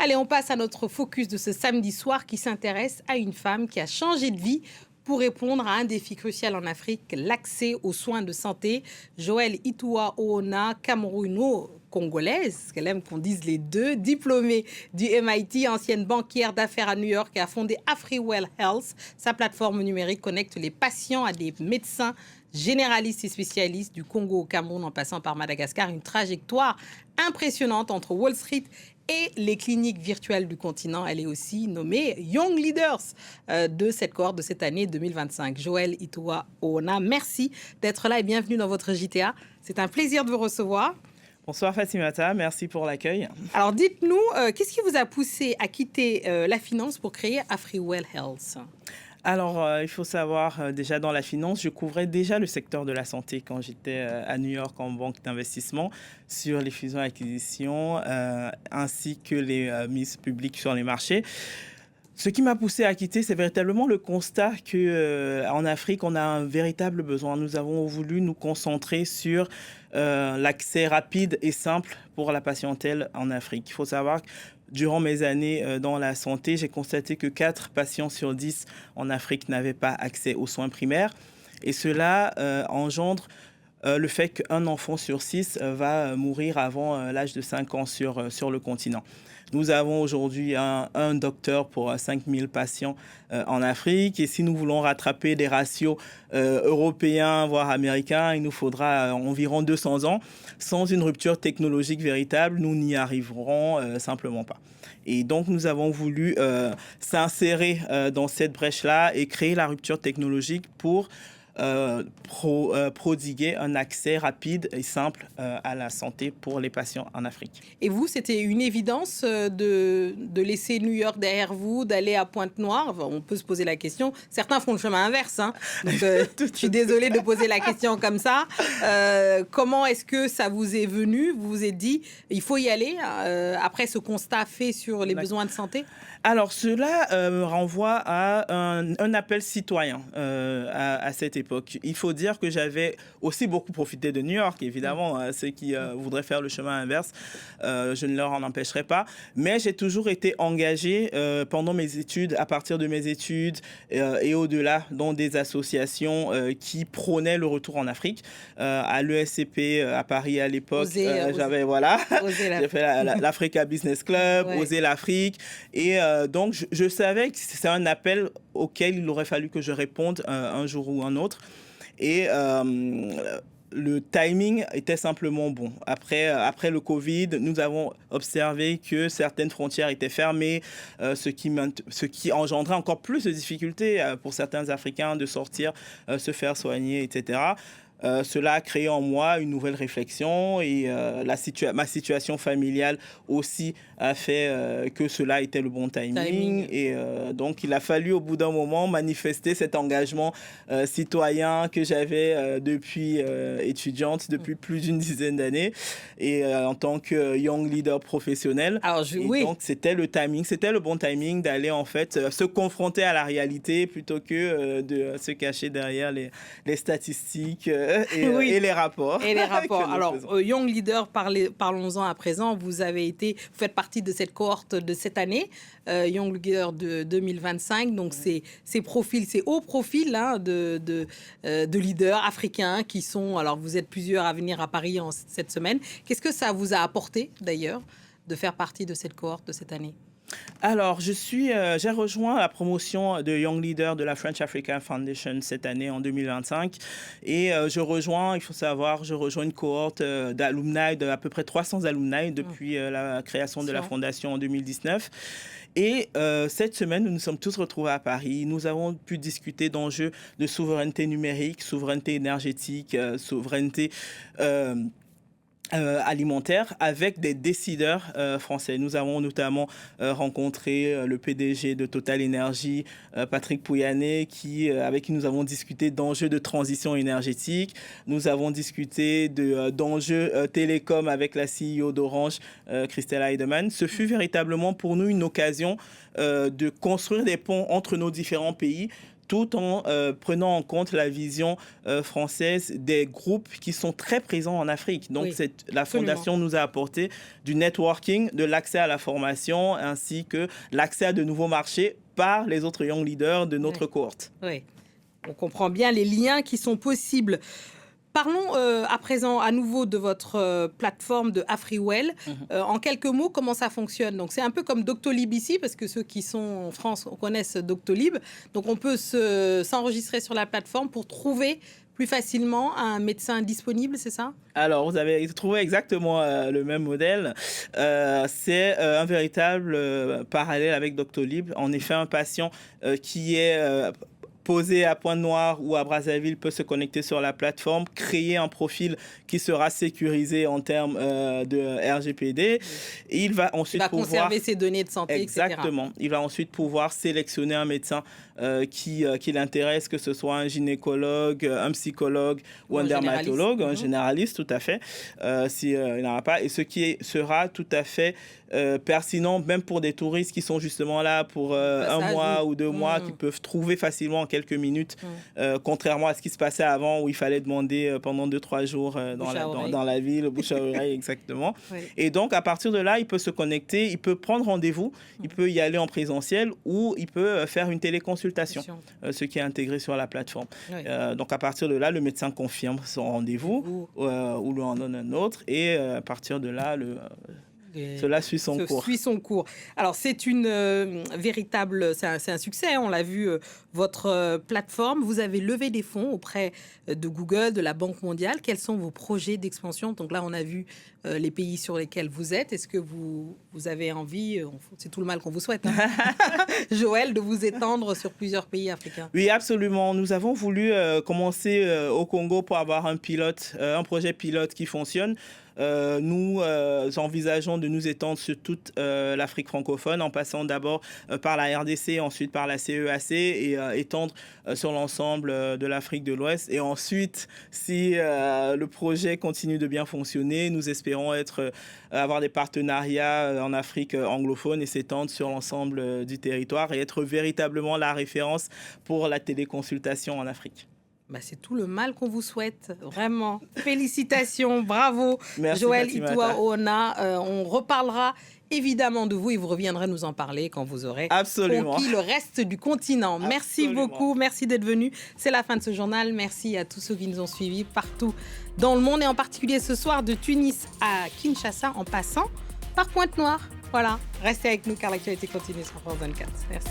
Allez, on passe à notre focus de ce samedi soir qui s'intéresse à une femme qui a changé de vie pour répondre à un défi crucial en Afrique, l'accès aux soins de santé. Joëlle Itoua Oona, camerouno-congolaise, qu'elle aime qu'on dise les deux, diplômée du MIT, ancienne banquière d'affaires à New York et a fondé AfriWell Health. Sa plateforme numérique connecte les patients à des médecins généralistes et spécialistes du Congo au Cameroun en passant par Madagascar. Une trajectoire impressionnante entre Wall Street et les cliniques virtuelles du continent. Elle est aussi nommée Young Leaders de cette cohorte de cette année 2025. Joëlle Itoua Oona, merci d'être là et bienvenue dans votre JTA. C'est un plaisir de vous recevoir. Bonsoir Fatimata, merci pour l'accueil. Alors dites-nous, qu'est-ce qui vous a poussé à quitter la finance pour créer AfriWell Health ? Alors, il faut savoir, déjà dans la finance, je couvrais déjà le secteur de la santé quand j'étais à New York en banque d'investissement sur les fusions et acquisitions, ainsi que les mises publiques sur les marchés. Ce qui m'a poussé à quitter, c'est véritablement le constat qu'en Afrique, on a un véritable besoin. Nous avons voulu nous concentrer sur l'accès rapide et simple pour la patientèle en Afrique. Il faut savoir que durant mes années dans la santé, j'ai constaté que 4 patients sur 10 en Afrique n'avaient pas accès aux soins primaires. Et cela engendre le fait qu'un enfant sur 6 va mourir avant l'âge de 5 ans sur le continent. Nous avons aujourd'hui un docteur pour 5000 patients en Afrique. Et si nous voulons rattraper des ratios européens, voire américains, il nous faudra environ 200 ans. Sans une rupture technologique véritable, nous n'y arriverons simplement pas. Et donc, nous avons voulu s'insérer dans cette brèche-là et créer la rupture technologique pour prodiguer un accès rapide et simple à la santé pour les patients en Afrique. Et vous, c'était une évidence de laisser New York derrière vous, d'aller à Pointe-Noire? Enfin, on peut se poser la question. Certains font le chemin inverse. Hein. Donc, je suis désolée de poser la question comme ça. Comment est-ce que ça vous est venu? Vous vous êtes dit, il faut y aller après ce constat fait sur les besoins de santé? Alors, cela renvoie à un appel citoyen à cette époque. Il faut dire que j'avais aussi beaucoup profité de New York, évidemment. Ceux qui voudraient faire le chemin inverse, je ne leur en empêcherai pas. Mais j'ai toujours été engagé pendant mes études, à partir de mes études et au-delà, dans des associations qui prônaient le retour en Afrique. À l'ESCP, à Paris à l'époque, j'avais, voilà, j'ai fait l'Africa Business Club, Oser l'Afrique. Et donc, je savais que c'est un appel auquel il aurait fallu que je réponde un jour ou un autre. Et le timing était simplement bon. Après le Covid, nous avons observé que certaines frontières étaient fermées, ce qui engendrait encore plus de difficultés pour certains Africains de sortir, se faire soigner, etc. Cela a créé en moi une nouvelle réflexion et ma situation familiale aussi a fait que cela était le bon timing. Et donc, il a fallu au bout d'un moment manifester cet engagement citoyen que j'avais depuis étudiante, depuis plus d'une dizaine d'années et en tant que young leader professionnel. Donc, c'était le timing, c'était le bon timing d'aller en fait se confronter à la réalité plutôt que de se cacher derrière les statistiques et les rapports. Et les rapports. Alors, Young Leader, parlons-en à présent. Vous faites partie de cette cohorte de cette année, Young Leader de 2025. Donc, c'est hauts profils hein, de leaders africains qui sont... Alors, vous êtes plusieurs à venir à Paris cette semaine. Qu'est-ce que ça vous a apporté, d'ailleurs, de faire partie de cette cohorte de cette année ? Alors, j'ai rejoint la promotion de Young Leader de la French African Foundation cette année en 2025 et je rejoins une cohorte d'alumni, d'à peu près 300 alumni depuis la création de la fondation en 2019. Et cette semaine, nous nous sommes tous retrouvés à Paris. Nous avons pu discuter d'enjeux de souveraineté numérique, souveraineté énergétique, souveraineté alimentaire avec des décideurs français. Nous avons notamment rencontré le PDG de Total Énergie, Patrick Pouyanné, avec qui nous avons discuté d'enjeux de transition énergétique. Nous avons discuté d'enjeux télécom avec la CEO d'Orange, Christelle Heidemann. Ce fut véritablement pour nous une occasion de construire des ponts entre nos différents pays, tout en prenant en compte la vision française des groupes qui sont très présents en Afrique. Donc, la Fondation nous a apporté du networking, de l'accès à la formation, ainsi que l'accès à de nouveaux marchés par les autres young leaders de notre cohorte. Oui, on comprend bien les liens qui sont possibles. Parlons à présent à nouveau de votre plateforme de AfriWell. En quelques mots, comment ça fonctionne? Donc, c'est un peu comme Doctolib ici, parce que ceux qui sont en France connaissent Doctolib. Donc, on peut s'enregistrer sur la plateforme pour trouver plus facilement un médecin disponible, c'est ça? Alors, vous avez trouvé exactement le même modèle. C'est un véritable parallèle avec Doctolib. En effet, un patient qui est posé à Pointe-Noire ou à Brazzaville peut se connecter sur la plateforme, créer un profil qui sera sécurisé en termes de RGPD. Et il va ensuite conserver ses données de santé, exactement. etc. Il va ensuite pouvoir sélectionner un médecin qui l'intéresse, que ce soit un gynécologue, un psychologue ou un dermatologue, un généraliste, tout à fait, s'il n'y en aura pas. Et ce qui sera tout à fait pertinent, même pour des touristes qui sont justement là pour un mois ou 2 mois, qui peuvent trouver facilement en quelques minutes, contrairement à ce qui se passait avant où il fallait demander pendant 2-3 jours dans la ville, bouche à oreille, exactement. Oui. Et donc, à partir de là, il peut se connecter, il peut prendre rendez-vous, il peut y aller en présentiel ou il peut faire une téléconsultation, ce qui est intégré sur la plateforme. Oui. Donc, à partir de là, le médecin confirme son rendez-vous ou lui en donne un autre et à partir de là, cela suit son cours. Alors, c'est une véritable... C'est un succès, on l'a vu, votre plateforme. Vous avez levé des fonds auprès de Google, de la Banque mondiale. Quels sont vos projets d'expansion? Donc là, on a vu les pays sur lesquels vous êtes. Est-ce que vous avez envie, c'est tout le mal qu'on vous souhaite, hein, Joël, de vous étendre sur plusieurs pays africains? Oui, absolument. Nous avons voulu commencer au Congo pour avoir un projet pilote qui fonctionne. Nous envisageons de nous étendre sur toute l'Afrique francophone en passant d'abord par la RDC, ensuite par la CEAC et étendre sur l'ensemble de l'Afrique de l'Ouest. Et ensuite, si le projet continue de bien fonctionner, nous espérons avoir des partenariats en Afrique anglophone et s'étendre sur l'ensemble du territoire et être véritablement la référence pour la téléconsultation en Afrique. C'est tout le mal qu'on vous souhaite, vraiment. Félicitations, bravo. Merci, Joël Itoua Oona. On reparlera évidemment de vous et vous reviendrez nous en parler quand vous aurez conquis le reste du continent. Absolument. Merci beaucoup, merci d'être venu. C'est la fin de ce journal. Merci à tous ceux qui nous ont suivis partout dans le monde et en particulier ce soir de Tunis à Kinshasa en passant par Pointe-Noire. Voilà, restez avec nous car l'actualité continue sur France 24. Merci.